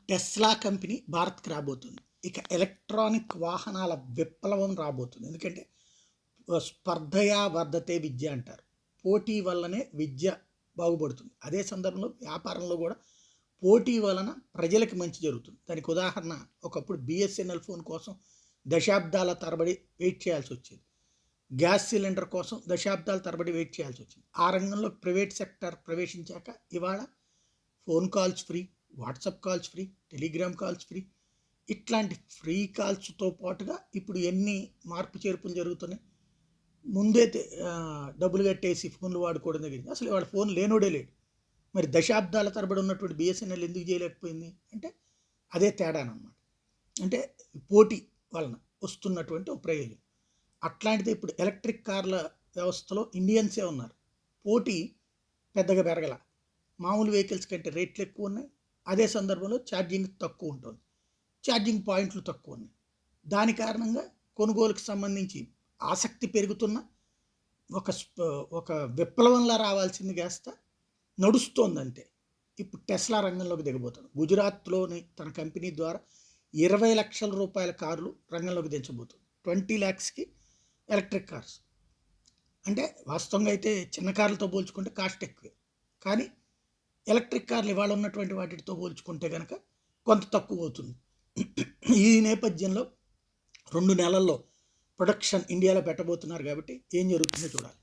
Tesla company భారత్కి రాబోతుంది. ఇక ఎలక్ట్రానిక్ వాహనాల విప్లవం రాబోతుంది. ఎందుకంటే స్పర్ధయా వర్ధతే విద్య అంటారు. పోటీ వల్లనే విద్య బాగుపడుతుంది. అదే సందర్భంలో వ్యాపారంలో కూడా పోటీ వలన ప్రజలకు మంచి జరుగుతుంది. దానికి ఉదాహరణ, ఒకప్పుడు బిఎస్ఎన్ఎల్ ఫోన్ కోసం దశాబ్దాల తరబడి వెయిట్ చేయాల్సి వచ్చేది. గ్యాస్ సిలిండర్ కోసం దశాబ్దాల తరబడి వెయిట్ చేయాల్సి వచ్చింది. ఆ రంగంలో ప్రైవేట్ సెక్టర్ ప్రవేశించాక ఇవాళ phone calls free, WhatsApp calls free, Telegram calls free, ఇట్లాంటి ఫ్రీ కాల్స్తో పాటుగా ఇప్పుడు ఎన్ని మార్పు చేర్పులు జరుగుతున్నాయి. ముందే డబ్బులు కట్టేసి ఫోన్లు వాడుకోవడం దగ్గర అసలు వాడు ఫోన్ లేనోడే లేడు. మరి దశాబ్దాల తరబడి ఉన్నటువంటి బిఎస్ఎన్ఎల్ ఎందుకు చేయలేకపోయింది అంటే అదే తేడానమాట. అంటే పోటీ వలన వస్తున్నటువంటి ఒక ప్రయోజనం. అట్లాంటిది ఇప్పుడు ఎలక్ట్రిక్ కార్ల వ్యవస్థలో ఇండియన్సే ఉన్నారు. పోటీ పెద్దగా పెరగల. మామూలు వెహికల్స్ కంటే రేట్లు ఎక్కువ ఉన్నాయి. అదే సందర్భంలో ఛార్జింగ్ తక్కువ ఉంటుంది, ఛార్జింగ్ పాయింట్లు తక్కువ ఉన్నాయి. దాని కారణంగా కొనుగోలుకు సంబంధించి ఆసక్తి పెరుగుతున్న ఒక విప్లవంలా రావాల్సింది కాస్త నడుస్తోంది అంతే. ఇప్పుడు టెస్లా రంగంలోకి దిగబోతుంది. గుజరాత్లోని తన కంపెనీ ద్వారా 20 లక్షల రూపాయల కార్లు రంగంలోకి దించబోతుంది. 20 lakhsకి ఎలక్ట్రిక్ కార్స్. అంటే వాస్తవంగా అయితే చిన్న కార్లతో పోల్చుకుంటే కాస్ట్ ఎక్కువే, కానీ ఎలక్ట్రిక్ కార్లు ఇవాళ ఉన్నటువంటి వాటితో పోల్చుకుంటే కనుక కొంత తక్కువ అవుతుంది. ఈ నేపథ్యంలో 2 నెలల్లో ప్రొడక్షన్ ఇండియాలో పెట్టబోతున్నారు కాబట్టి ఏం జరుగుతుందో చూడాలి.